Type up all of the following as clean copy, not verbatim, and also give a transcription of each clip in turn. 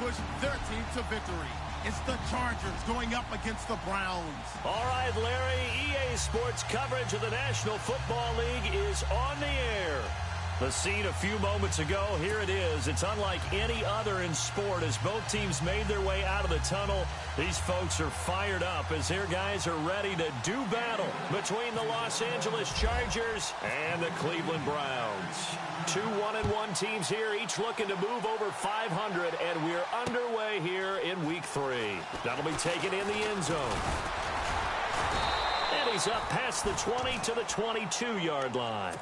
push their team to victory. It's the Chargers going up against the Browns. All right, Larry, EA Sports coverage of the National Football League is on the air. The scene a few moments ago, here it is. It's unlike any other in sport as both teams made their way out of the tunnel. These folks are fired up as their guys are ready to do battle between the Los Angeles Chargers and the Cleveland Browns. Two 1-1 teams here, each looking to move over 500, and we're underway here in Week 3. That'll be taken in the end zone. And he's up past the 20 to the 22-yard line.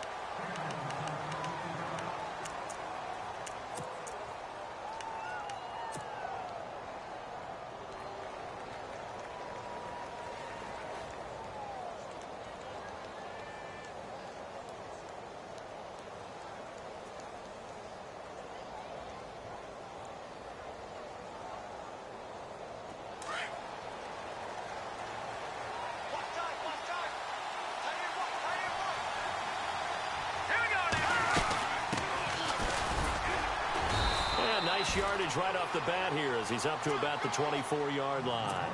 Yardage right off the bat here as he's up to about the 24-yard line.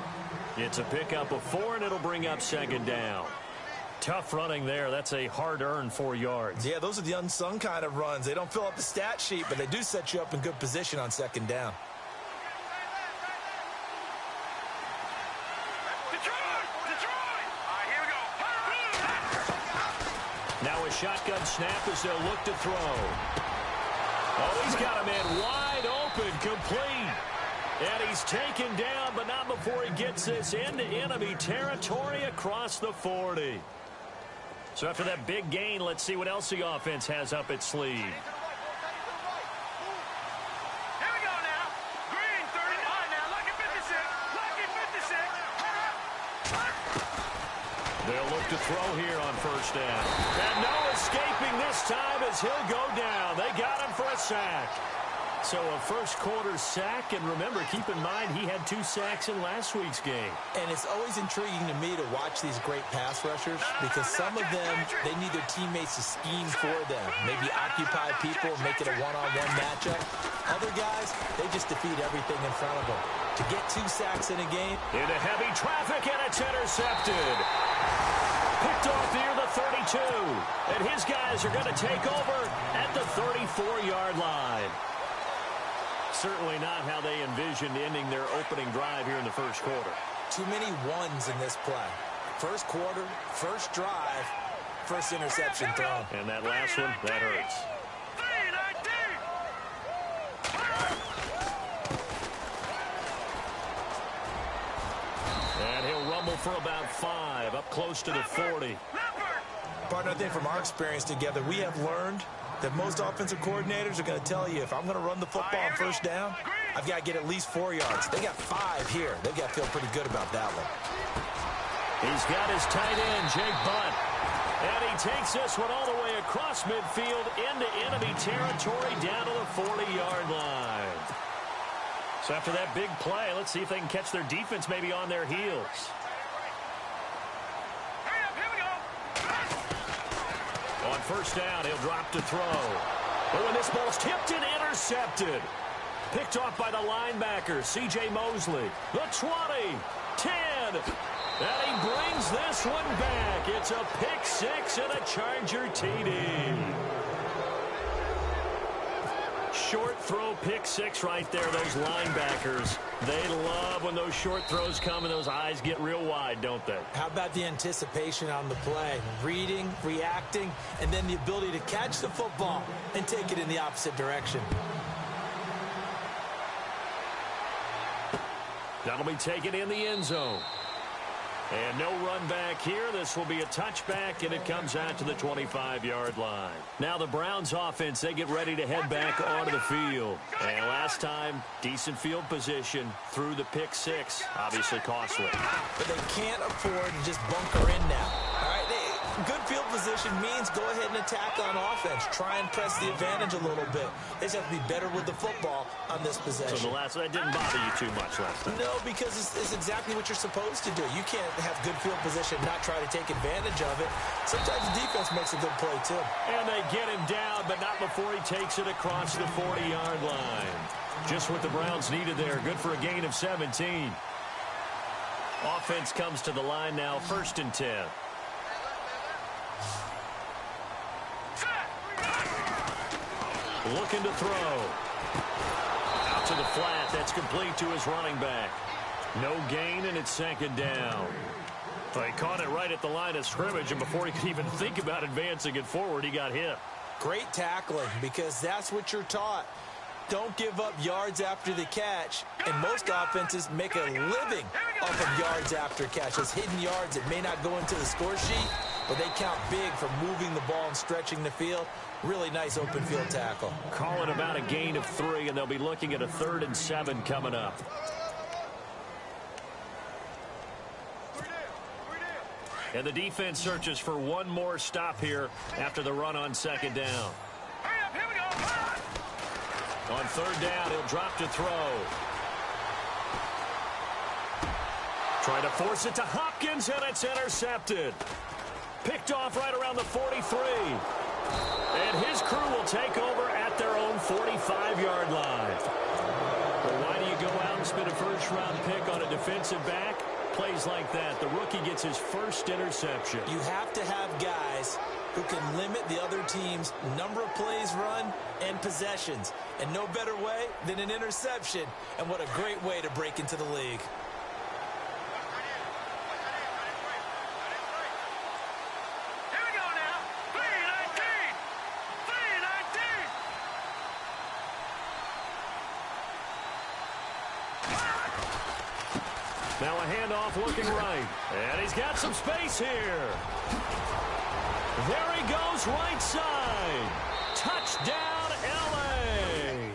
It's a pickup of 4, and it'll bring up second down. Tough running there. That's a hard-earned 4 yards. Yeah, those are the unsung kind of runs. They don't fill up the stat sheet, but they do set you up in good position on second down. Now a shotgun snap as they'll look to throw. Oh, he's got a man wide open, complete. And he's taken down, but not before he gets this into enemy territory across the 40. So after that big gain, let's see what else the offense has up its sleeve. Here we go now. Green, 39 now. Lucky 56. Lucky 56. They'll look to throw here on first down. And no escaping this time as he'll go down. They got him for a sack. So a first-quarter sack, and remember, keep in mind, he had 2 sacks in last week's game. And it's always intriguing to me to watch these great pass rushers because some of them, they need their teammates to scheme for them, maybe occupy people and make it a one-on-one matchup. Other guys, they just defeat everything in front of them. To get 2 sacks in a game. Into heavy traffic, and it's intercepted. Picked off near the 32. And his guys are going to take over at the 34-yard line. Certainly not how they envisioned ending their opening drive here in the first quarter. Too many ones in this play. First quarter, first drive, first interception thrown. And that last one, that hurts. And he'll rumble for about 5, up close to the 40. Partner, I think from our experience together, we have learned that most offensive coordinators are going to tell you, if I'm going to run the football on first down, I've got to get at least 4 yards. They got 5 here. They've got to feel pretty good about that one. He's got his tight end, Jake Butt. And he takes this one all the way across midfield into enemy territory down to the 40-yard line. So after that big play, let's see if they can catch their defense maybe on their heels. On first down, he'll drop to throw. Oh, and this ball's tipped and intercepted. Picked off by the linebacker, C.J. Mosley. The 20, 10, and he brings this one back. It's a pick 6 and a Charger TD. Short throw, pick 6 right there. Those linebackers, they love when those short throws come and those eyes get real wide, don't they? How about the anticipation on the play? Reading, reacting, and then the ability to catch the football and take it in the opposite direction. That'll be taken in the end zone. And no run back here. This will be a touchback, and it comes out to the 25-yard line. Now the Browns offense, they get ready to head back onto the field. And last time, decent field position through the pick 6. Obviously costly. But they can't afford to just bunker in now. All right, good field position means go ahead and attack on offense. Try and press the advantage a little bit. They just have to be better with the football on this possession. So that didn't bother you too much last time? No, because it's exactly what you're supposed to do. You can't have good field position and not try to take advantage of it. Sometimes the defense makes a good play, too. And they get him down, but not before he takes it across the 40-yard line. Just what the Browns needed there. Good for a gain of 17. Offense comes to the line now, 1st and 10. Looking to throw. Out to the flat. That's complete to his running back. No gain, and it's 2nd down. Well, he caught it right at the line of scrimmage, and before he could even think about advancing it forward, he got hit. Great tackling, because that's what you're taught. Don't give up yards after the catch, and most offenses make a living off of yards after catch. Those hidden yards that may not go into the score sheet, but they count big for moving the ball and stretching the field. Really nice open field tackle. Call it about a gain of 3, and they'll be looking at a 3rd and 7 coming up. And the defense searches for one more stop here after the run on 2nd down. On 3rd down, he'll drop to throw. Trying to force it to Hopkins, and it's intercepted. Picked off right around the 43. And his crew will take over at their own 45-yard line. Well, why do you go out and spend a first-round pick on a defensive back? Plays like that. The rookie gets his first interception. You have to have guys who can limit the other team's number of plays run and possessions. And no better way than an interception. And what a great way to break into the league. Here we go now. 3-19. 3-19. Now a handoff looking right. And he's got some space here. There he goes, right side. Touchdown, L.A.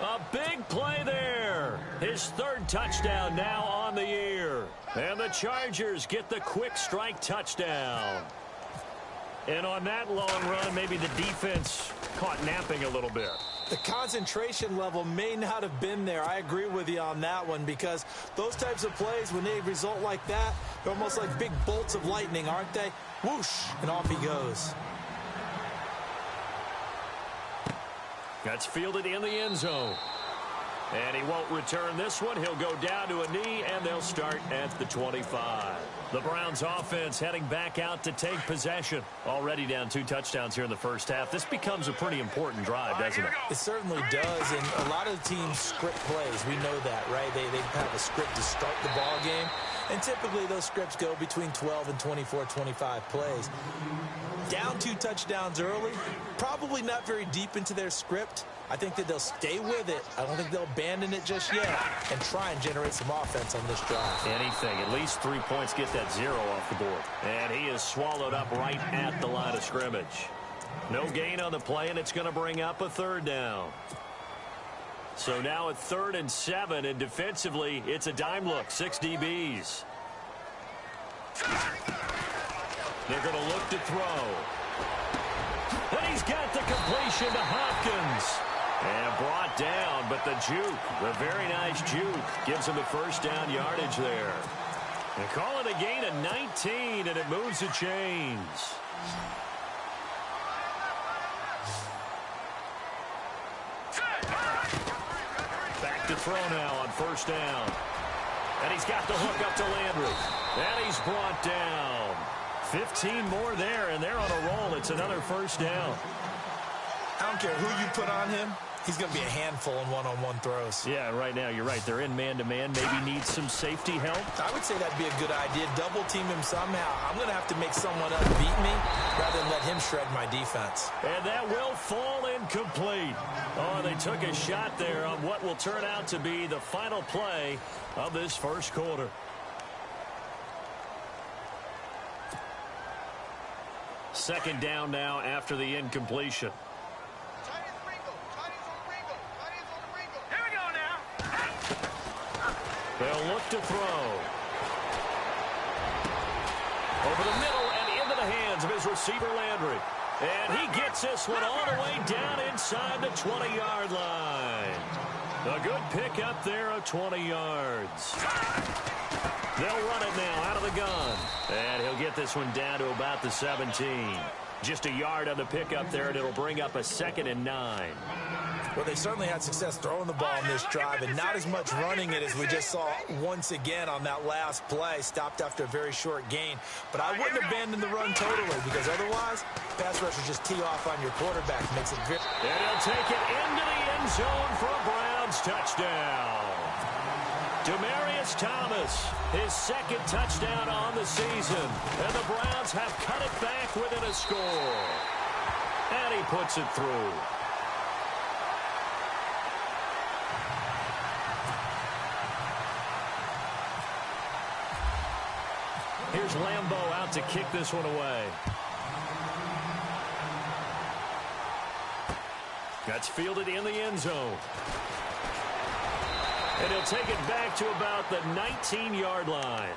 A big play there. His 3rd touchdown now on the year. And the Chargers get the quick strike touchdown. And on that long run, maybe the defense caught napping a little bit. The concentration level may not have been there. I agree with you on that one, because those types of plays, when they result like that, they're almost like big bolts of lightning, aren't they? Whoosh, and off he goes. That's fielded in the end zone. And he won't return this one. He'll go down to a knee, and they'll start at the 25. The Browns offense heading back out to take possession. Already down 2 touchdowns here in the first half. This becomes a pretty important drive, doesn't it? It certainly does, and a lot of the teams script plays. We know that, right? They have a script to start the ball game, and typically those scripts go between 12 and 24, 25 plays. Down 2 touchdowns early, probably not very deep into their script. I think that they'll stay with it. I don't think they'll abandon it just yet and try and generate some offense on this drive. Anything. At least 3 points, get that 0 off the board. And he is swallowed up right at the line of scrimmage. No gain on the play, and it's going to bring up a 3rd down. So now at 3rd and 7, and defensively, it's a dime look. 6 DBs. They're going to look to throw. And he's got the completion to Hopkins. And brought down, but the juke, the very nice juke, gives him the 1st down yardage there. And call it a gain of 19, and it moves the chains. Back to throw now on 1st down. And he's got the hook up to Landry. And he's brought down. 15 more there, and they're on a roll. It's another 1st down. I don't care who you put on him. He's going to be a handful in one-on-one throws. Yeah, right now, you're right. They're in man-to-man. Maybe need some safety help. I would say that'd be a good idea. Double team him somehow. I'm going to have to make someone else beat me rather than let him shred my defense. And that will fall incomplete. Oh, they took a shot there on what will turn out to be the final play of this 1st quarter. Second down now after the incompletion. Here we go now. They'll look to throw. Over the middle and into the hands hands of his receiver, Landry. And he gets this one all the way down inside the 20-yard line. A good pickup there of 20 yards. They'll run it now out of the gun. And he'll get this one down to about the 17. Just a yard on the pickup there, and it'll bring up a 2nd and 9. Well, they certainly had success throwing the ball in this drive, and not as much running it as we just saw once again on that last play. Stopped after a very short gain. But I wouldn't abandon the run totally, because otherwise, pass rushers just tee off on your quarterback. Makes it very... And he'll take it into the end zone for a Browns touchdown. Demaryius Thomas, his 2nd touchdown on the season. And the Browns have cut it back within a score. And he puts it through. Here's Lambeau out to kick this one away. That's fielded in the end zone. And he'll take it back to about the 19-yard line.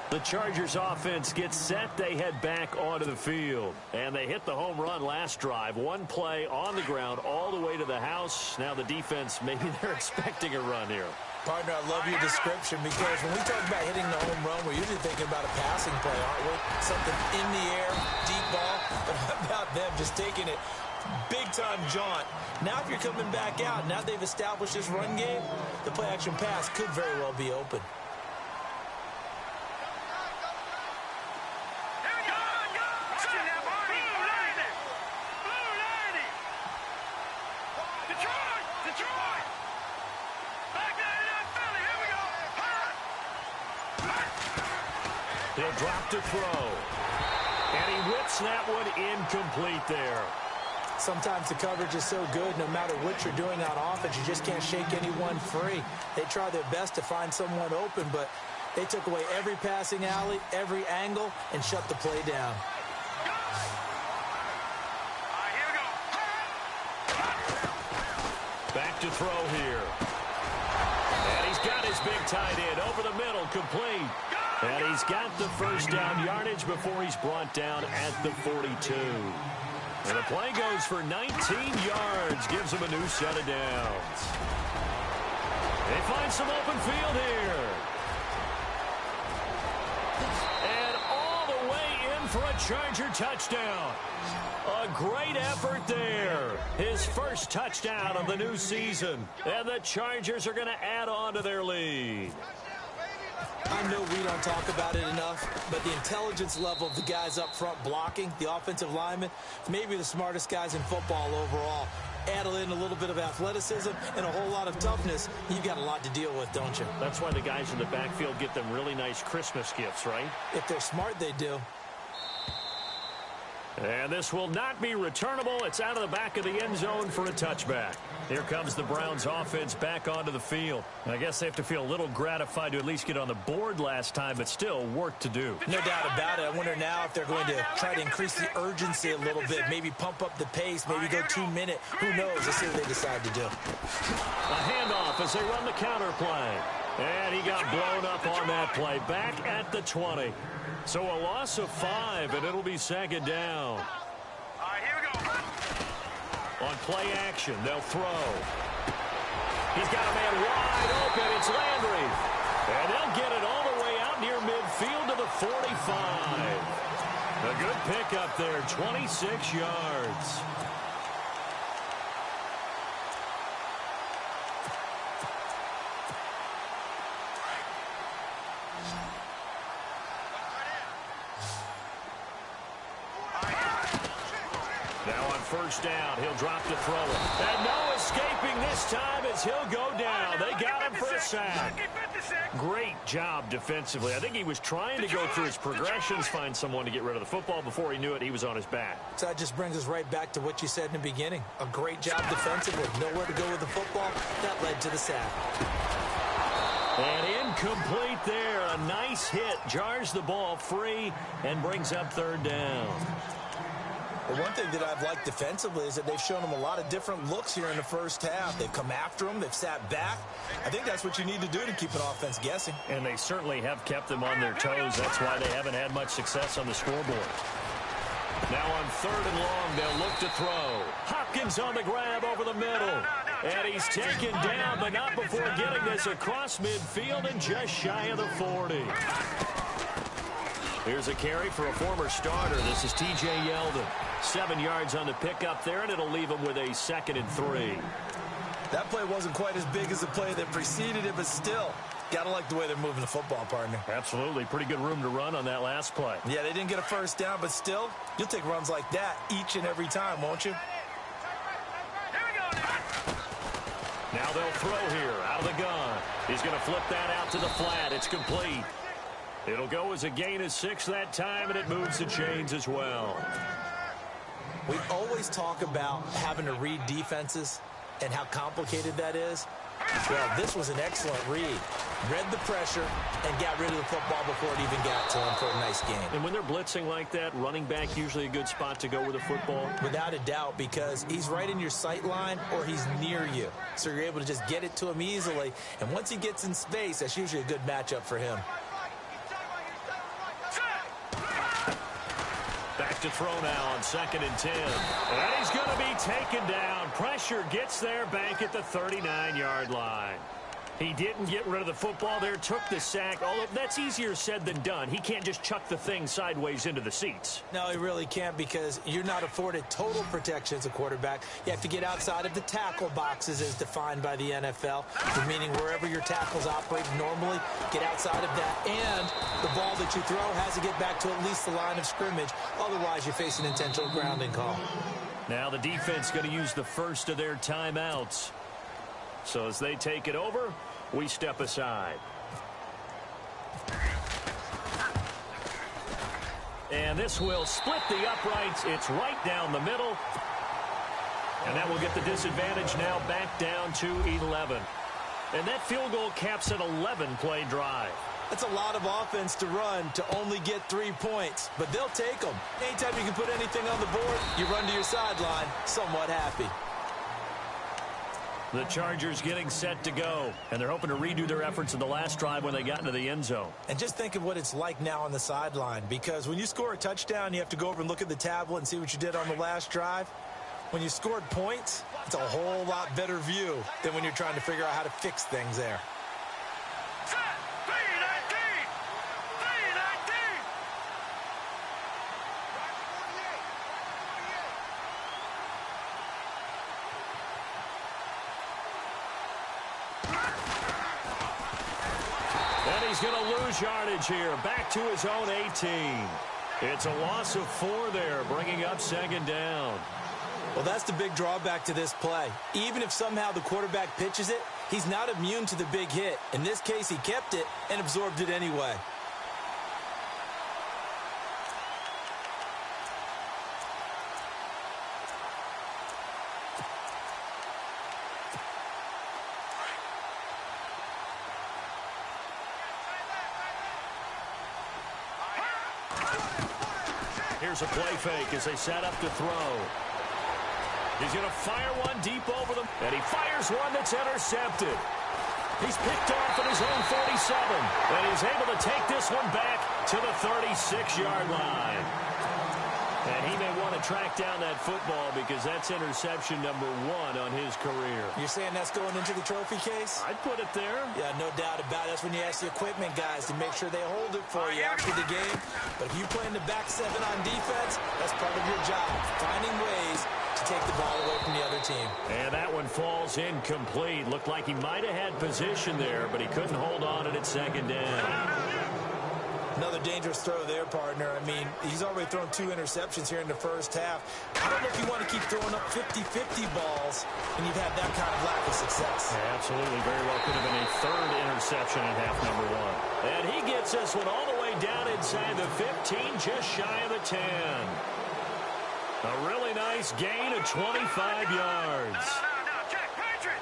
The Chargers offense gets set. They head back onto the field. And they hit the home run last drive. One play on the ground all the way to the house. Now the defense, maybe they're expecting a run here. Partner, I love your description, because when we talk about hitting the home run, we're usually thinking about a passing play, aren't we? Something in the air, deep ball. But how about them just taking it big-time jaunt? Now if you're coming back out, now they've established this run game, the play-action pass could very well be open. He'll drop to throw. And he whips that one incomplete there. Sometimes the coverage is so good, no matter what you're doing on offense, you just can't shake anyone free. They try their best to find someone open, but they took away every passing alley, every angle, and shut the play down. Back to throw here. And he's got his big tight end over the middle, complete. And he's got the first down yardage before he's brought down at the 42. And the play goes for 19 yards, gives him a new set of downs. They find some open field here. And all the way in for a Charger touchdown. A great effort there. His first touchdown of the new season. And the Chargers are going to add on to their lead. I know we don't talk about it enough, but the intelligence level of the guys up front blocking, the offensive linemen, maybe the smartest guys in football overall. Add in a little bit of athleticism and a whole lot of toughness, you've got a lot to deal with, don't you? That's why the guys in the backfield get them really nice Christmas gifts, right? If they're smart, they do. And this will not be returnable. It's out of the back of the end zone for a touchback. Here comes the Browns offense back onto the field. I guess they have to feel a little gratified to at least get on the board last time, but still work to do. No doubt about it. I wonder now if they're going to try to increase the urgency a little bit, maybe pump up the pace, maybe go 2 minute. Who knows? Let's see what they decide to do. A handoff as they run the counter play. And he got blown up on that play. Back at the 20. So a loss of 5, and it'll be 2nd down. All right, here we go. On play action, they'll throw. He's got a man wide open. It's Landry. And they'll get it all the way out near midfield to the 45. A good pickup there, 26 yards. First down, he'll drop to throw it. And no escaping this time as he'll go down. They got him for a sack. Great job defensively. I think he was trying to go through his progressions, find someone to get rid of the football. Before he knew it, he was on his back. So that just brings us right back to what you said in the beginning. A great job defensively. Nowhere to go with the football. That led to the sack. And incomplete there. A nice hit. Jars the ball free and brings up 3rd down. The one thing that I've liked defensively is that they've shown them a lot of different looks here in the first half. They've come after them. They've sat back. I think that's what you need to do to keep an offense guessing. And they certainly have kept them on their toes. That's why they haven't had much success on the scoreboard. Now on 3rd and long, they'll look to throw. Hopkins on the grab over the middle. And he's taken down, but not before getting this across midfield and just shy of the 40. Here's a carry for a former starter. This is T.J. Yeldon. 7 yards on the pickup there, and it'll leave him with a 2nd and 3. That play wasn't quite as big as the play that preceded it, but still, got to like the way they're moving the football, partner. Absolutely. Pretty good room to run on that last play. Yeah, they didn't get a first down, but still, you'll take runs like that each and every time, won't you? Now they'll throw here out of the gun. He's going to flip that out to the flat. It's complete. It'll go as a gain of 6 that time, and it moves the chains as well. We always talk about having to read defenses and how complicated that is. Well, this was an excellent read. Read the pressure and got rid of the football before it even got to him for a nice gain. And when they're blitzing like that, running back usually a good spot to go with the football? Without a doubt, because he's right in your sight line or he's near you. So you're able to just get it to him easily. And once he gets in space, that's usually a good matchup for him. Back to throw now on 2nd and 10. And he's going to be taken down. Pressure gets there back at the 39-yard line. He didn't get rid of the football there, took the sack. Although that's easier said than done. He can't just chuck the thing sideways into the seats. No, he really can't because you're not afforded total protection as a quarterback. You have to get outside of the tackle boxes as defined by the NFL, meaning wherever your tackles operate normally, get outside of that. And the ball that you throw has to get back to at least the line of scrimmage. Otherwise, you face an intentional grounding call. Now the defense going to use the first of their timeouts. So as they take it over, we step aside. And this will split the uprights. It's right down the middle. And that will get the disadvantage now back down to 11. And that field goal caps an 11-play drive. That's a lot of offense to run to only get 3 points, but they'll take them. Anytime you can put anything on the board, you run to your sideline somewhat happy. The Chargers getting set to go, and they're hoping to redo their efforts in the last drive when they got into the end zone. And just think of what it's like now on the sideline, because when you score a touchdown, you have to go over and look at the tablet and see what you did on the last drive. When you scored points, it's a whole lot better view than when you're trying to figure out how to fix things there. He's going to lose yardage here. Back to his own 18. It's a loss of 4 there, bringing up 2nd down. Well, that's the big drawback to this play. Even if somehow the quarterback pitches it, he's not immune to the big hit. In this case, he kept it and absorbed it anyway. Here's a play fake as they set up to throw. He's going to fire one deep over them, and he fires one that's intercepted. He's picked off at his own 47, and he's able to take this one back to the 36-yard line. And he may want to track down that football because that's interception number 1 on his career. You're saying that's going into the trophy case? I'd put it there. Yeah, no doubt about it. That's when you ask the equipment guys to make sure they hold it for you after the game. But if you play in the back 7 on defense, that's part of your job, finding ways to take the ball away from the other team. And that one falls incomplete. Looked like he might have had position there, but he couldn't hold on it at 2nd down. Another dangerous throw there, partner. I mean, he's already thrown 2 interceptions here in the first half. I don't know if you want to keep throwing up 50-50 balls when you've had that kind of lack of success. Yeah, absolutely. Very well could have been a 3rd interception in half number 1. And he gets this one all the way down inside the 15, just shy of the 10. A really nice gain of 25 yards. No, check. Patriot.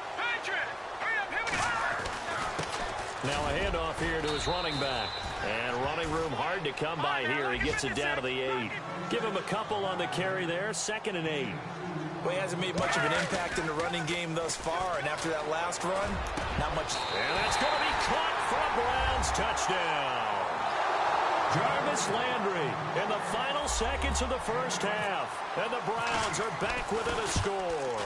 Hurry up, here we go. Now a handoff here to his running back. And running room hard to come by here. He gets it down to the 8. Give him a couple on the carry there. 2nd and 8. Well, he hasn't made much of an impact in the running game thus far. And after that last run, not much. And that's going to be caught for a Browns touchdown. Jarvis Landry in the final seconds of the first half. And the Browns are back within a score.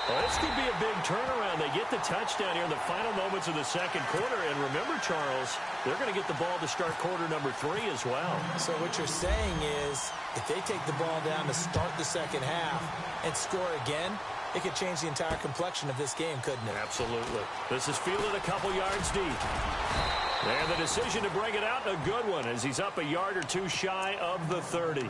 Well, this could be a big turnaround. They get the touchdown here in the final moments of the second quarter. And remember, Charles, they're going to get the ball to start quarter number 3 as well. So what you're saying is if they take the ball down to start the second half and score again, it could change the entire complexion of this game, couldn't it? Absolutely. This is fielded a couple yards deep. And the decision to bring it out, a good one, as he's up a yard or two shy of the 30.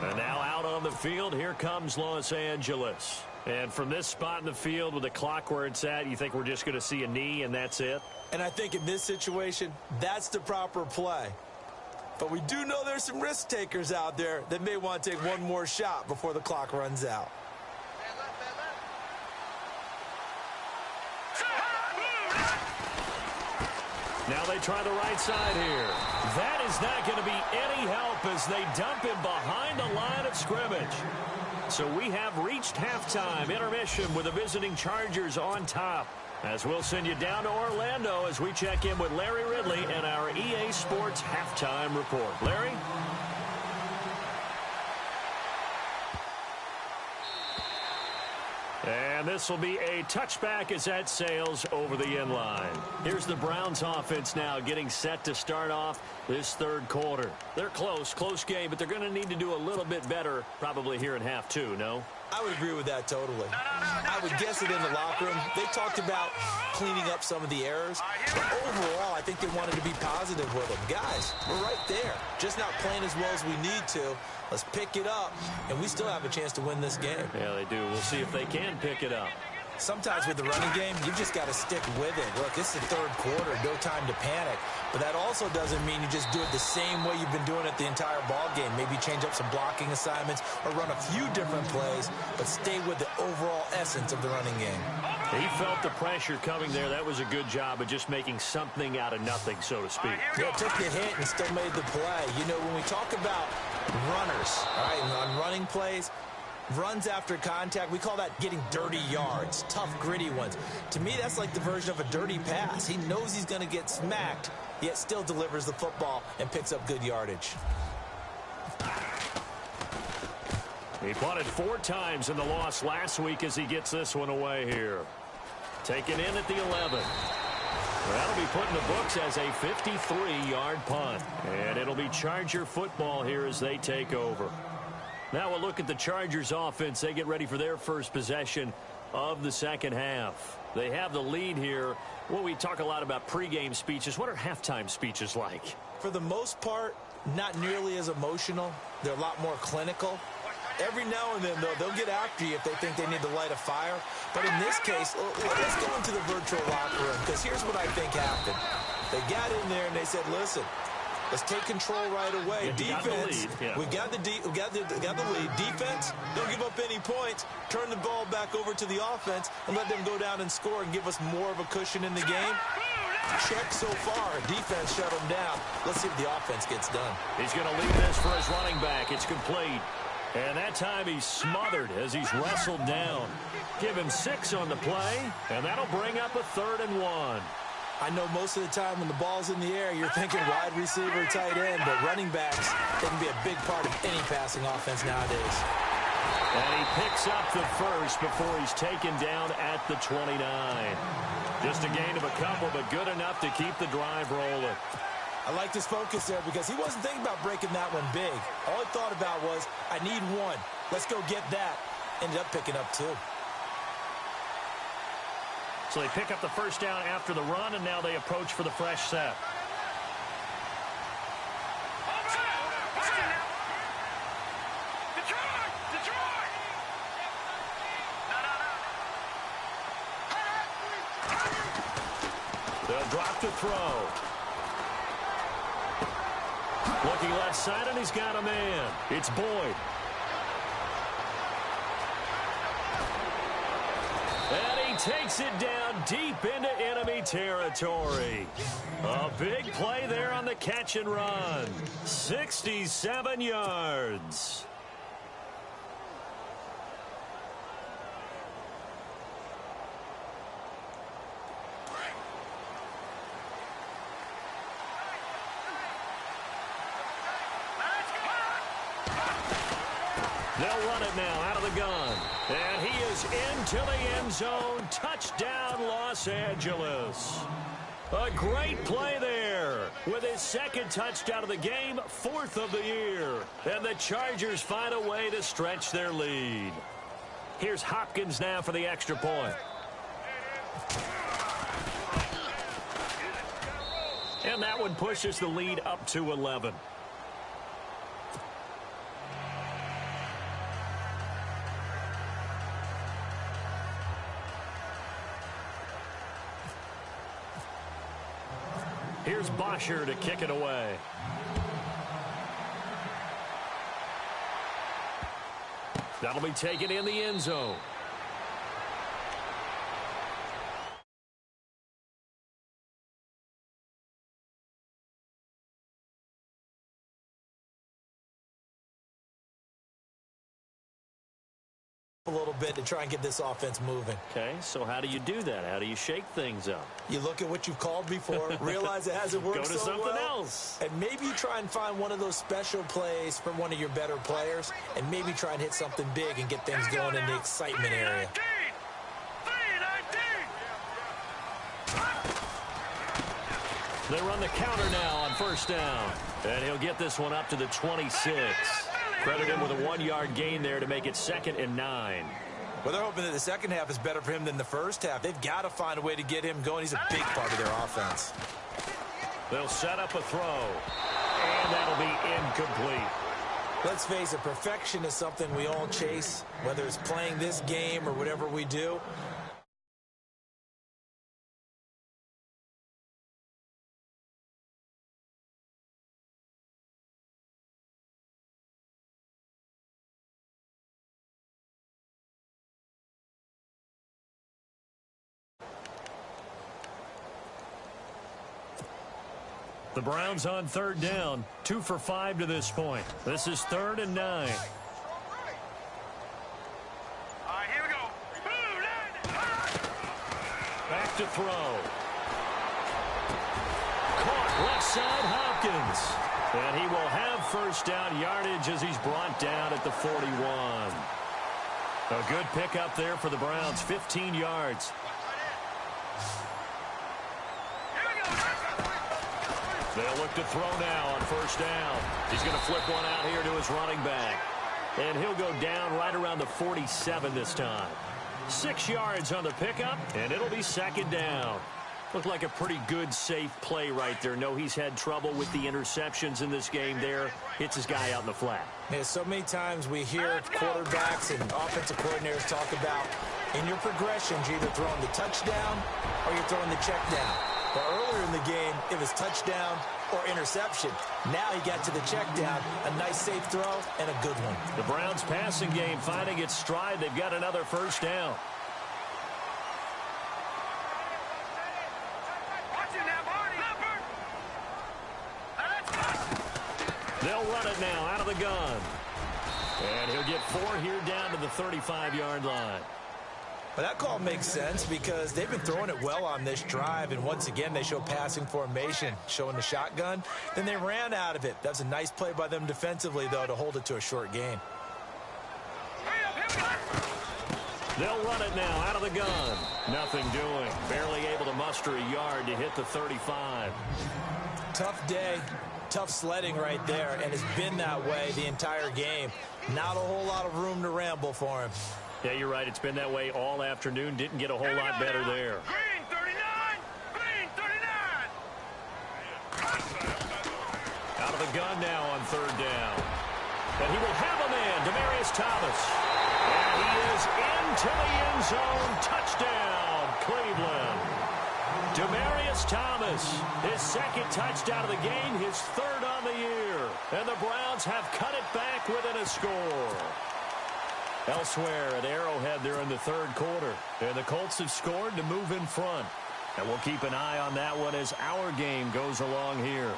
And now out on the field, here comes Los Angeles. And from this spot in the field with the clock where it's at, you think we're just going to see a knee and that's it? And I think in this situation, that's the proper play. But we do know there's some risk takers out there that may want to take one more shot before the clock runs out. Now they try the right side here. That is not going to be any help as they dump him behind the line of scrimmage. So we have reached halftime intermission with the visiting Chargers on top. As we'll send you down to Orlando as we check in with Larry Ridley and our EA Sports Halftime Report. Larry? And this will be a touchback as that sails over the end line. Here's the Browns offense now getting set to start off this third quarter. They're close game, but they're going to need to do a little bit better probably here in half 2, no? I would agree with that totally. I would guess it in the locker room. They talked about cleaning up some of the errors. But overall, I think they wanted to be positive with them. Guys, we're right there. Just not playing as well as we need to. Let's pick it up, and we still have a chance to win this game. Yeah, they do. We'll see if they can pick it up. Sometimes with the running game, you've just got to stick with it. Look, it's the third quarter, no time to panic. But that also doesn't mean you just do it the same way you've been doing it the entire ball game. Maybe change up some blocking assignments or run a few different plays, but stay with the overall essence of the running game. He felt the pressure coming there. That was a good job of just making something out of nothing, so to speak. Yeah, took the hit and still made the play. You know, when we talk about runners, all right, on running plays, runs after contact, we call that getting dirty yards, tough, gritty ones. To me, that's like the version of a dirty pass. He knows he's going to get smacked, yet still delivers the football and picks up good yardage. He punted 4 times in the loss last week as he gets this one away here. Taken in at the 11. That'll be put in the books as a 53-yard punt. And it'll be Charger football here as they take over. Now we'll look at the Chargers offense. They get ready for their first possession of the second half. They have the lead here. Well, we talk a lot about pregame speeches. What are halftime speeches like? For the most part, not nearly as emotional. They're a lot more clinical. Every now and then, though, they'll get after you if they think they need to light a fire. But in this case, let's go into the virtual locker room, because here's what I think happened. They got in there and they said, listen, let's take control right away. Defense, we got the lead. Defense, don't give up any points. Turn the ball back over to the offense and let them go down and score and give us more of a cushion in the game. Check so far. Defense shut them down. Let's see if the offense gets done. He's going to leave this for his running back. It's complete. And that time he's smothered as he's wrestled down. Give him 6 on the play, and that'll bring up a 3rd and 1. I know most of the time when the ball's in the air, you're thinking wide receiver, tight end, but running backs, they can be a big part of any passing offense nowadays. And he picks up the first before he's taken down at the 29. Just a gain of a couple, but good enough to keep the drive rolling. I liked his focus there because he wasn't thinking about breaking that one big. All he thought about was, I need 1. Let's go get that. Ended up picking up 2. So they pick up the first down after the run, and now they approach for the fresh set. They'll drop to throw. Looking left side, and he's got a man. It's Boyd. And he takes it down deep into enemy territory. A big play there on the catch and run. 67 yards. They'll run it now out of the gun. And he is into the end zone. Touchdown, Los Angeles. A great play there with his second touchdown of the game, 4th of the year. And the Chargers find a way to stretch their lead. Here's Hopkins now for the extra point. And that one pushes the lead up to 11. Here's Bosher to kick it away. That'll be taken in the end zone. A little bit to try and get this offense moving. Okay, so how do you do that? How do you shake things up? You look at what you've called before, realize it hasn't worked Go to so something well, else. and maybe try and find one of those special plays from one of your better players, and maybe try and hit something big and get things going in the excitement area. They run the counter now on first down. And he'll get this one up to the 26. Credit him with a 1-yard gain there to make it 2nd and 9. Well, they're hoping that the second half is better for him than the first half. They've got to find a way to get him going. He's a big part of their offense. They'll set up a throw. And that'll be incomplete. Let's face it, perfection is something we all chase, whether it's playing this game or whatever we do. The Browns on 3rd down. 2 for 5 to this point. This is 3rd and 9. All right, here we go. Back to throw. Caught left side, Hopkins. And he will have first down yardage as he's brought down at the 41. A good pickup there for the Browns, 15 yards. They'll look to throw now on first down. He's going to flip one out here to his running back. And he'll go down right around the 47 this time. 6 yards on the pickup, and it'll be 2nd down. Looked like a pretty good, safe play right there. No, he's had trouble with the interceptions in this game there. Hits his guy out in the flat. Yeah, so many times we hear quarterbacks and offensive coordinators talk about in your progressions, you're either throwing the touchdown or you're throwing the check down. But earlier in the game, it was touchdown or interception. Now he got to the check down, a nice safe throw, and a good one. The Browns passing game finding its stride. They've got another first down. They'll run it now out of the gun. And he'll get 4 here down to the 35-yard line. But that call makes sense because they've been throwing it well on this drive, and once again they show passing formation, showing the shotgun. Then they ran out of it. That's a nice play by them defensively, though, to hold it to a short gain. They'll run it now out of the gun. Nothing doing. Barely able to muster a yard to hit the 35. Tough day, tough sledding right there, and it's been that way the entire game. Not a whole lot of room to ramble for him. Yeah, you're right. It's been that way all afternoon. Didn't get a whole lot better there. Green 39! Green 39! Out of the gun now on 3rd down. And he will have a man, Demaryius Thomas. And he is into the end zone. Touchdown, Cleveland. Demaryius Thomas, his 2nd touchdown of the game, his 3rd on the year. And the Browns have cut it back within a score. Elsewhere at Arrowhead, they're in the 3rd quarter. And the Colts have scored to move in front. And we'll keep an eye on that one as our game goes along here.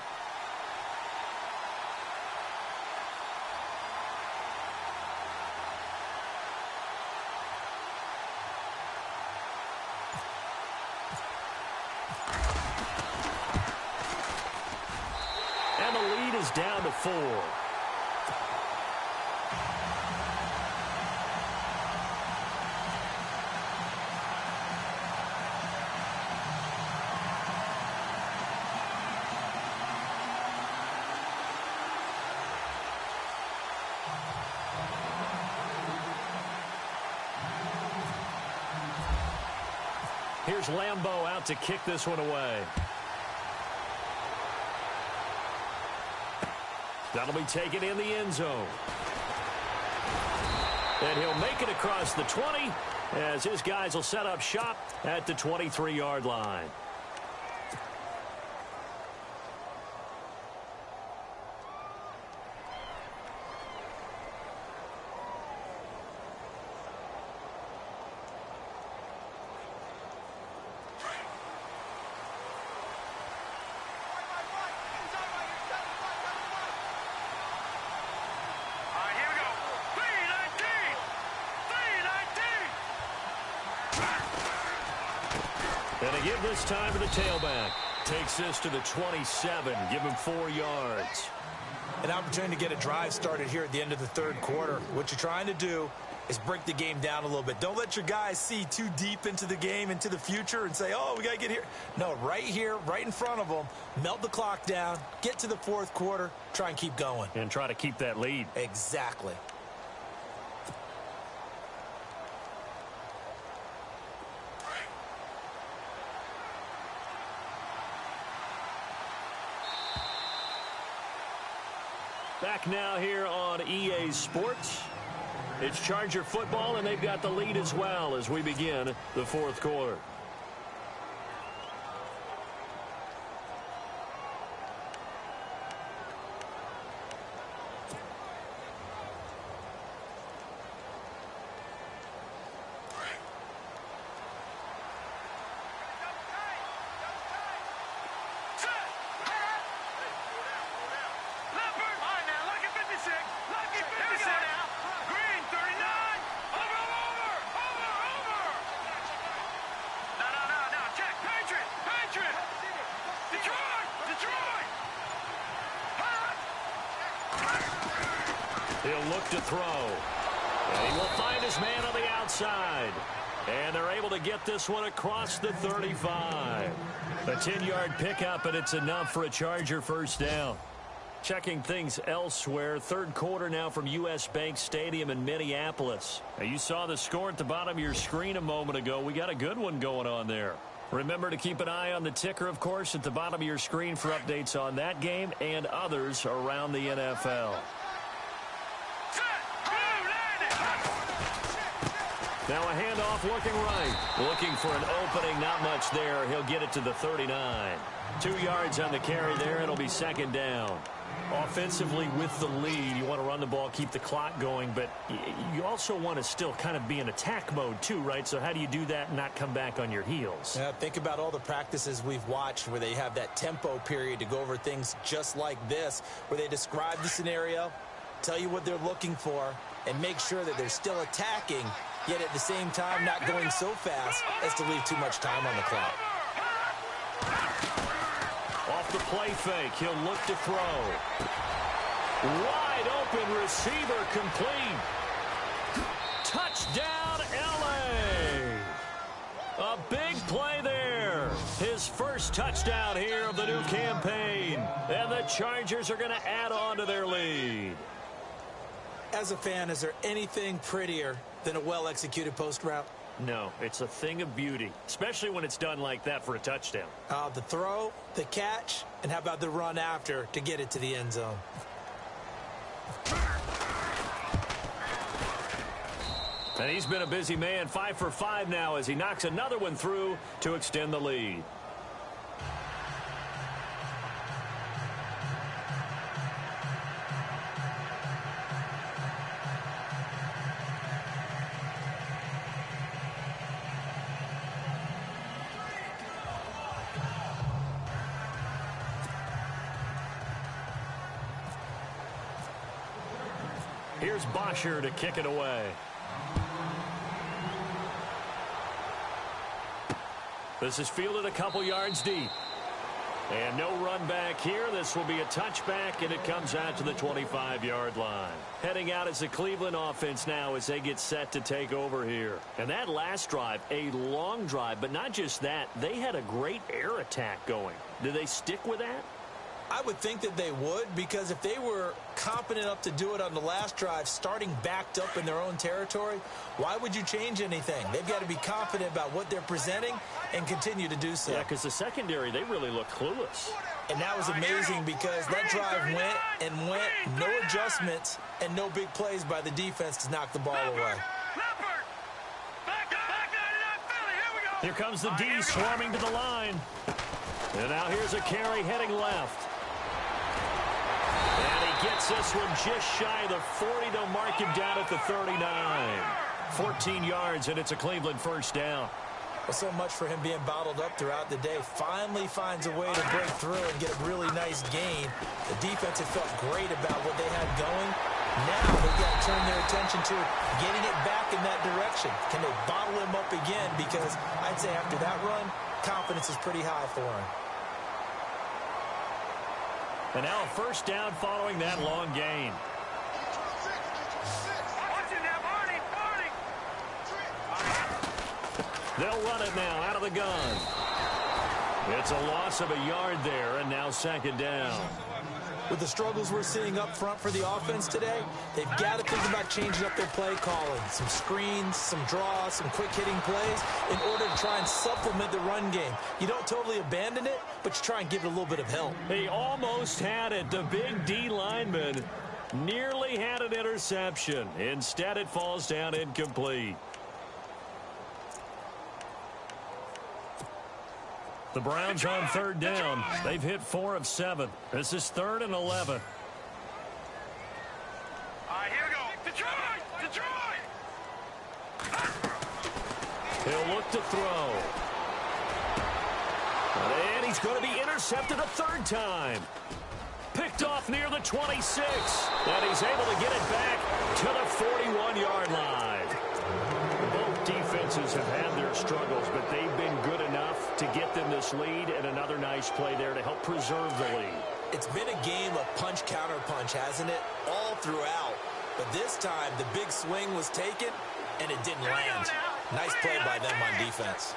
And the lead is down to 4. Here's Lambeau out to kick this one away. That'll be taken in the end zone. And he'll make it across the 20 as his guys will set up shop at the 23-yard line. And they give this time to the tailback. Takes this to the 27. Give him 4 yards. An opportunity to get a drive started here at the end of the third quarter. What you're trying to do is break the game down a little bit. Don't let your guys see too deep into the game, into the future, and say, oh, we got to get here. No, right here, right in front of them, melt the clock down, get to the fourth quarter, try and keep going. And try to keep that lead. Exactly. Back now here on EA Sports. It's Charger football, and they've got the lead as well as we begin the fourth quarter. He'll look to throw. And he will find his man on the outside. And they're able to get this one across the 35. A 10-yard pickup, and it's enough for a Charger first down. Checking things elsewhere. Third quarter now from U.S. Bank Stadium in Minneapolis. Now, you saw the score at the bottom of your screen a moment ago. We got a good one going on there. Remember to keep an eye on the ticker, of course, at the bottom of your screen for updates on that game and others around the NFL. Now a handoff looking right. Looking for an opening, not much there. He'll get it to the 39. 2 yards on the carry there. It'll be second down. Offensively with the lead, you want to run the ball, keep the clock going, but you also want to still kind of be in attack mode too, right? So how do you do that and not come back on your heels? Yeah, think about all the practices we've watched where they have that tempo period to go over things just like this, where they describe the scenario, tell you what they're looking for, and make sure that they're still attacking, yet at the same time not going so fast as to leave too much time on the clock. Off the play fake, he'll look to throw. Wide open receiver complete. Touchdown, L.A. A big play there. His first touchdown here of the new campaign. And the Chargers are going to add on to their lead. As a fan, is there anything prettier than a well-executed post route? No, it's a thing of beauty, especially when it's done like that for a touchdown. The throw, the catch, and how about the run after to get it to the end zone? And he's been a busy man, 5 for 5 now as he knocks another one through to extend the lead. Here's Bosher to kick it away. This is fielded a couple yards deep. And no run back here. This will be a touchback, and it comes out to the 25-yard line. Heading out as the Cleveland offense now as they get set to take over here. And that last drive, a long drive, but not just that. They had a great air attack going. Do they stick with that? I would think that they would, because if they were confident enough to do it on the last drive, starting backed up in their own territory, why would you change anything? They've got to be confident about what they're presenting and continue to do so. Yeah, because the secondary, they really look clueless. And that was amazing because that drive went and went, no adjustments and no big plays by the defense to knock the ball away. Here comes the D swarming to the line. And now here's a carry heading left. And he gets this one just shy of the 40. They'll mark him down at the 39. 14 yards, and it's a Cleveland first down. Well, so much for him being bottled up throughout the day. Finally finds a way to break through and get a really nice gain. The defense had felt great about what they had going. Now they've got to turn their attention to getting it back in that direction. Can they bottle him up again? Because I'd say after that run, confidence is pretty high for him. And now a first down following that long gain. They'll run it now out of the gun. It's a loss of a yard there, and now second down. With the struggles we're seeing up front for the offense today, they've got to think about changing up their play calling. Some screens, some draws, some quick-hitting plays in order to try and supplement the run game. You don't totally abandon it, but you try and give it a little bit of help. He almost had it. The big D lineman nearly had an interception. Instead, it falls down incomplete. The Browns on third down. They've hit 4 of 7. This is 3rd and 11. All right, here we go. Detroit! Detroit! He'll look to throw. And he's going to be intercepted a third time. Picked off near the 26. And he's able to get it back to the 41-yard line. Both defenses have had their struggles, but they've been good enough to get them this lead, and another nice play there to help preserve the lead. It's been a game of punch-counter-punch, hasn't it? All throughout. But this time, the big swing was taken, and it didn't land. Nice play by them on defense.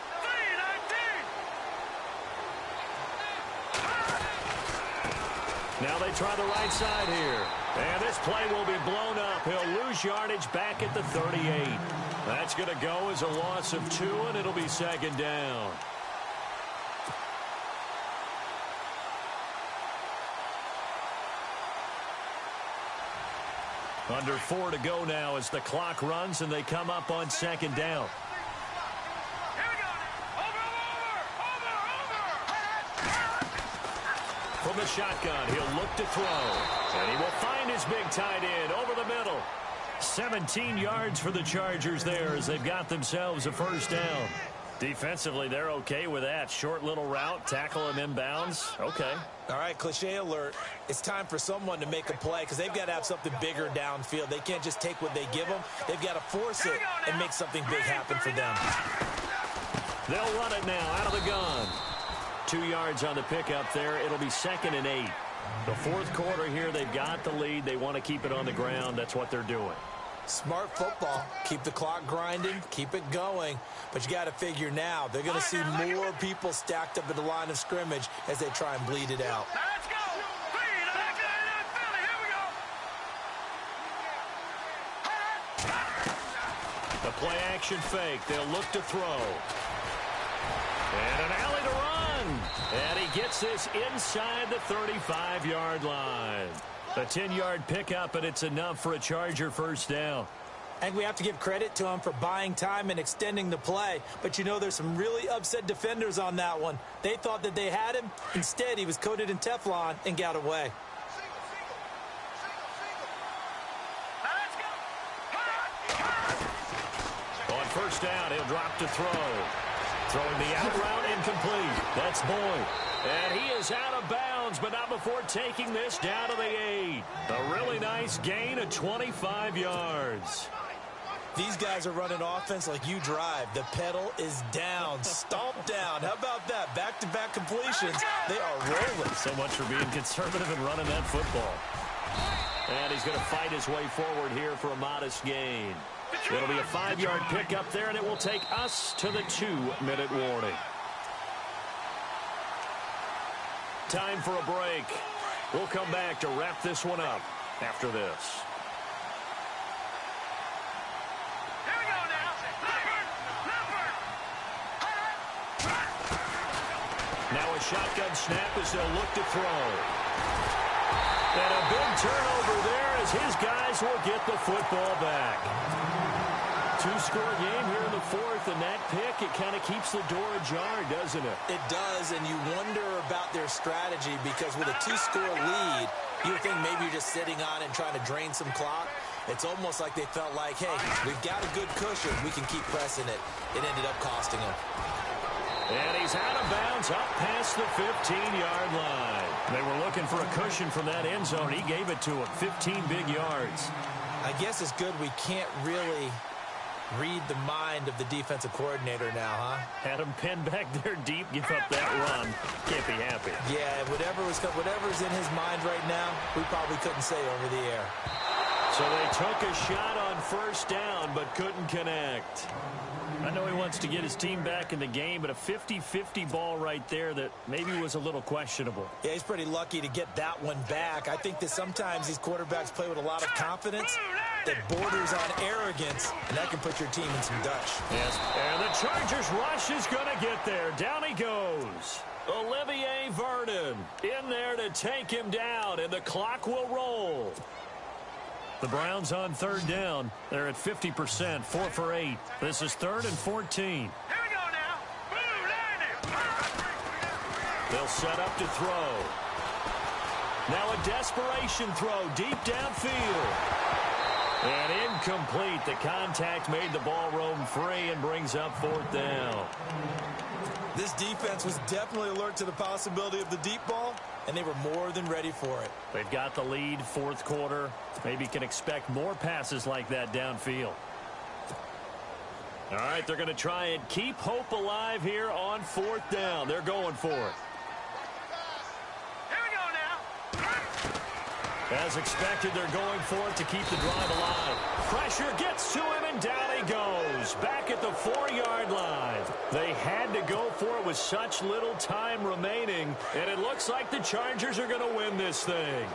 Now they try the right side here. And this play will be blown up. He'll lose yardage back at the 38. That's going to go as a loss of 2, and it'll be second down. Under 4 to go now as the clock runs, and they come up on second down. From the shotgun, he'll look to throw. And he will find his big tight end over the middle. 17 yards for the Chargers there as they've got themselves a first down. Defensively, they're okay with that. Short little route, tackle him inbounds. Okay. All right, cliche alert. It's time for someone to make a play because they've got to have something bigger downfield. They can't just take what they give them. They've got to force it and make something big happen for them. They'll run it now out of the gun. 2 yards on the pickup there. It'll be 2nd and 8. The fourth quarter here, they've got the lead. They want to keep it on the ground. That's what they're doing. Smart football. Keep the clock grinding. Keep it going. But you got to figure now, they're going to see more people stacked up at the line of scrimmage as they try and bleed it out. Let's go! The play action fake. They'll look to throw. And an alley to run. And he gets this inside the 35-yard line. A 10-yard pickup, and it's enough for a Charger first down. I think we have to give credit to him for buying time and extending the play. But, you know, there's some really upset defenders on that one. They thought that they had him. Instead, he was coated in Teflon and got away. On first down, he'll drop to throw. Throwing the out route incomplete. That's Boyd. And he is out of bounds, but not before taking this down to the 8. A really nice gain of 25 yards. These guys are running offense like you drive. The pedal is down, stomped down. How about that? Back-to-back completions. They are rolling. So much for being conservative and running that football. And he's going to fight his way forward here for a modest gain. It'll be a 5-yard pickup there, and it will take us to the 2-minute warning. Time for a break. We'll come back to wrap this one up after this. Here we go now. Now a shotgun snap as they'll look to throw. And a big turnover there as his guys will get the football back. Two-score game here in the fourth, and that pick, it kind of keeps the door ajar, doesn't it? It does, and you wonder about their strategy because with a two-score lead, you would think maybe you're just sitting on it and trying to drain some clock. It's almost like they felt like, hey, we've got a good cushion. We can keep pressing it. It ended up costing them. And he's out of bounds up past the 15-yard line. They were looking for a cushion from that end zone. He gave it to him, 15 big yards. I guess it's good we can't really read the mind of the defensive coordinator now, huh? Had him pinned back there deep, give up that run. Can't be happy. Yeah, whatever's in his mind right now, we probably couldn't say over the air. So they took a shot on first down, but couldn't connect. I know he wants to get his team back in the game, but a 50-50 ball right there that maybe was a little questionable. Yeah, he's pretty lucky to get that one back. I think that sometimes these quarterbacks play with a lot of confidence that borders on arrogance, and that can put your team in some dutch. Yes, and the Chargers rush is going to get there. Down he goes. Olivier Vernon in there to take him down, and the clock will roll. The Browns on third down. They're at 50%, 4 for 8. This is 3rd and 14. Here we go now. They'll set up to throw. Now a desperation throw deep downfield. And incomplete. The contact made the ball roam free and brings up 4th down. This defense was definitely alert to the possibility of the deep ball, and they were more than ready for it. They've got the lead, 4th quarter. Maybe can expect more passes like that downfield. All right, they're going to try and keep hope alive here on 4th down. They're going for it. Here we go now. As expected, they're going for it to keep the drive alive. Pressure gets to him, and down he goes. Back at the 4-yard line. They had to go for it with such little time remaining, and it looks like the Chargers are going to win this thing.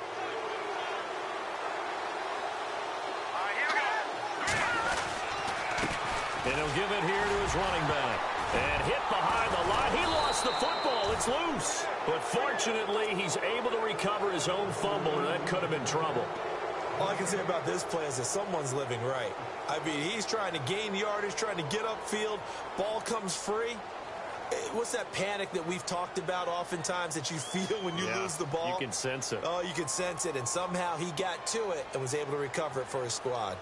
And he'll give it here to his running back. And hit behind the line. He lost the football. It's loose. But fortunately, he's able to recover his own fumble, and that could have been trouble. All I can say about this play is that someone's living right. I mean, he's trying to gain yardage, trying to get upfield. Ball comes free. What's that panic that we've talked about oftentimes that you feel when you lose the ball? You can sense it. Oh, you can sense it. And somehow he got to it and was able to recover it for his squad.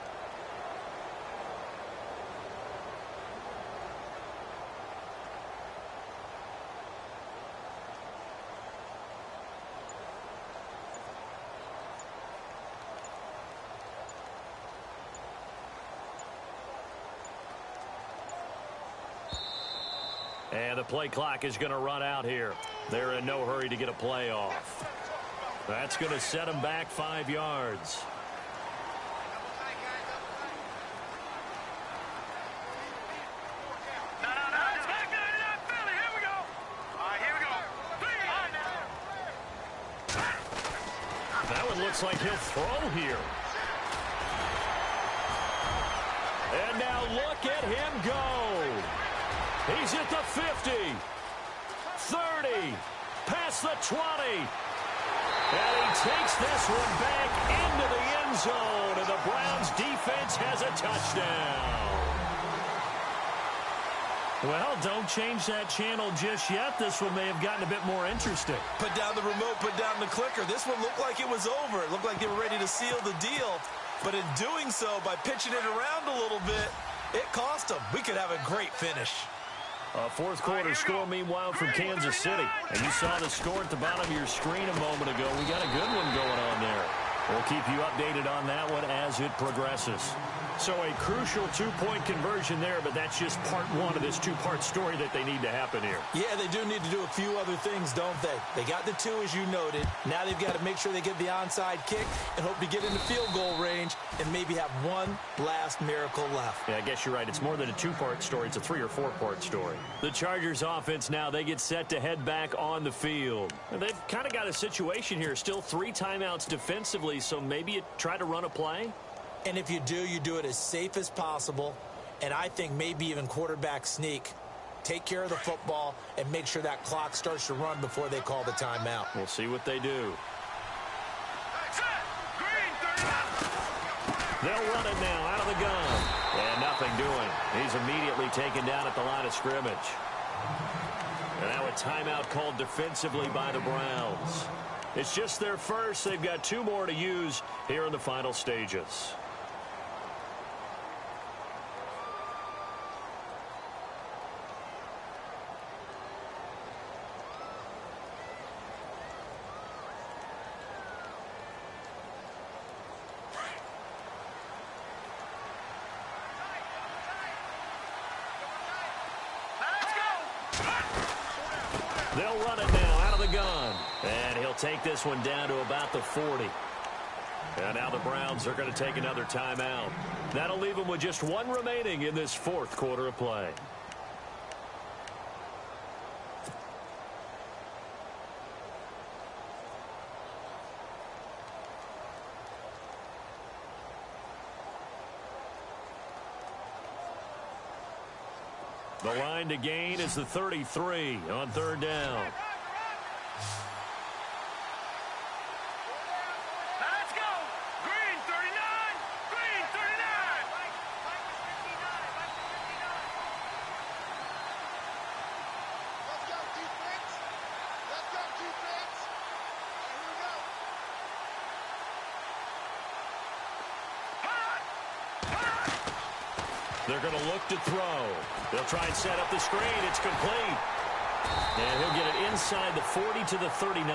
And the play clock is going to run out here. They're in no hurry to get a play off. That's going to set them back 5 yards. No, it's back there in Philly. Here we go. All right, here we go. 3 now. That one looks like he'll throw here. And now look at him go. He's at the 50, 30, past the 20. And he takes this one back into the end zone, and the Browns defense has a touchdown. Well, don't change that channel just yet. This one may have gotten a bit more interesting. Put down the remote, put down the clicker. This one looked like it was over. It looked like they were ready to seal the deal. But in doing so, by pitching it around a little bit, it cost them. We could have a great finish. A 4th quarter score, meanwhile, from Kansas City. And you saw the score at the bottom of your screen a moment ago. We got a good one going on there. We'll keep you updated on that one as it progresses. So a crucial two-point conversion there, but that's just part one of this two-part story that they need to happen here. Yeah, they do need to do a few other things, don't they? They got the two, as you noted. Now they've got to make sure they get the onside kick and hope to get into field goal range and maybe have one last miracle left. Yeah, I guess you're right. It's more than a two-part story. It's a three- or four-part story. The Chargers offense now, they get set to head back on the field. And they've kind of got a situation here. Still 3 timeouts defensively, so maybe you try to run a play. And if you do it as safe as possible, and I think maybe even quarterback sneak. Take care of the football and make sure that clock starts to run before they call the timeout. We'll see what they do. They'll run it now out of the gun. And nothing doing. He's immediately taken down at the line of scrimmage. And now a timeout called defensively by the Browns. It's just their first. They've got 2 more to use here in the final stages. They'll run it now out of the gun. And he'll take this one down to about the 40. And now the Browns are going to take another timeout. That'll leave them with just 1 remaining in this 4th quarter of play. The line to gain is the 33 on 3rd down. Let's go. Green 39. Green 39. Let's go, defense. Let's go, defense. They're going to look to throw. They'll try and set up the screen. It's complete. And he'll get it inside the 40 to the 39.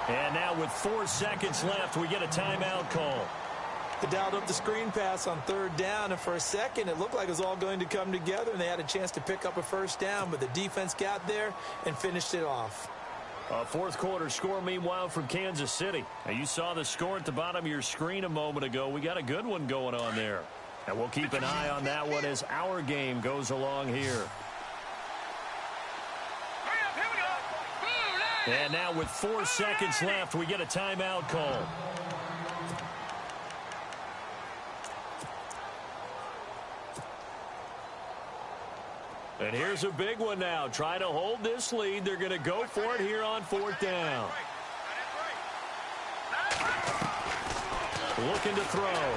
And now with 4 seconds left, we get a timeout call. They dialed up the screen pass on 3rd down, and for a second it looked like it was all going to come together, and they had a chance to pick up a 1st down, but the defense got there and finished it off. A 4th quarter score, meanwhile, from Kansas City. Now, you saw the score at the bottom of your screen a moment ago. We got a good one going on there. And we'll keep an eye on that one as our game goes along here. And now with 4 seconds left, we get a timeout call. And here's a big one now. Try to hold this lead. They're going to go for it here on 4th down. Looking to throw.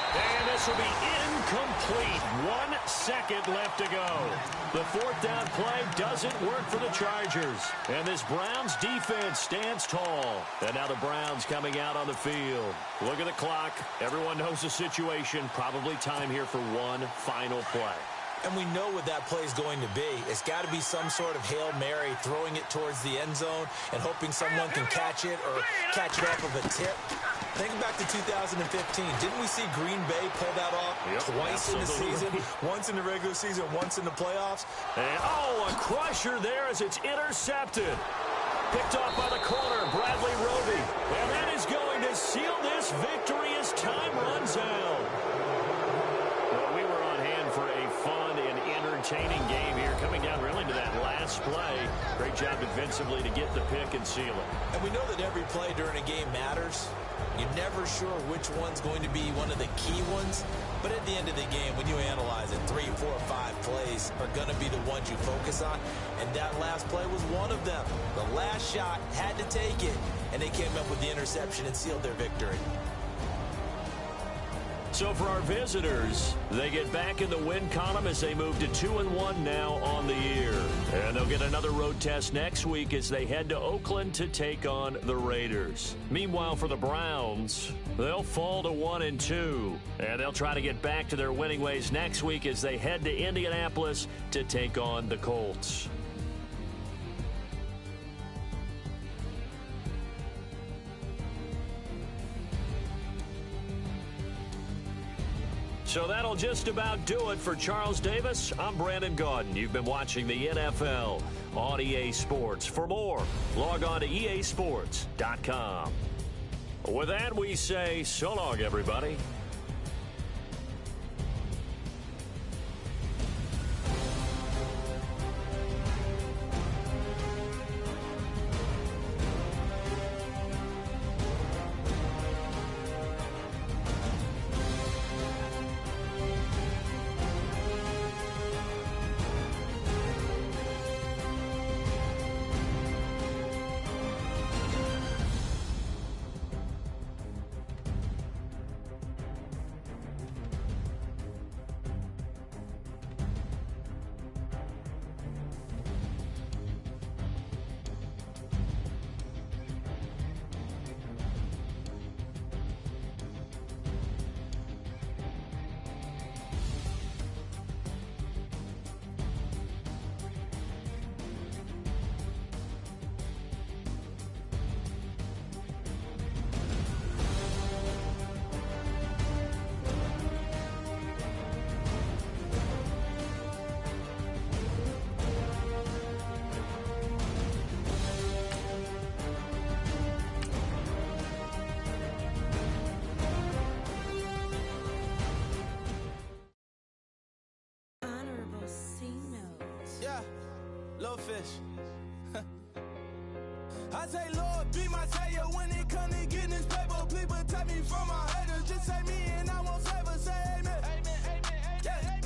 And this will be incomplete. 1 second left to go. The 4th down play doesn't work for the Chargers. And this Browns defense stands tall. And now the Browns coming out on the field. Look at the clock. Everyone knows the situation. Probably time here for one final play. And we know what that play is going to be. It's got to be some sort of Hail Mary, throwing it towards the end zone and hoping someone can catch it or catch it off of a tip. Think back to 2015. Didn't we see Green Bay pull that off twice in the season? Once in the regular season, once in the playoffs. And, a crusher there as it's intercepted. Picked off by the corner, Bradley Roby. And that is going to seal this victory as time runs out. Well, we were on hand for a fun and entertaining game here, coming down really to that last play. Great job defensively to get the pick and seal it. And we know that every play during a game matters. You're never sure which one's going to be one of the key ones. But at the end of the game, when you analyze it, 3, 4, 5 plays are going to be the ones you focus on. And that last play was one of them. The last shot had to take it, and they came up with the interception and sealed their victory. So for our visitors, they get back in the win column as they move to 2-1 now on the year. And they'll get another road test next week as they head to Oakland to take on the Raiders. Meanwhile, for the Browns, they'll fall to 1-2. And they'll try to get back to their winning ways next week as they head to Indianapolis to take on the Colts. So that'll just about do it for Charles Davis. I'm Brandon Gaudin. You've been watching the NFL on EA Sports. For more, log on to easports.com. With that, we say so long, everybody. Fish. I say, Lord, be my savior when it comes to getting this paper. Please protect me from my haters. Just say me and I won't save us. Say amen. Amen, amen, amen. Yeah.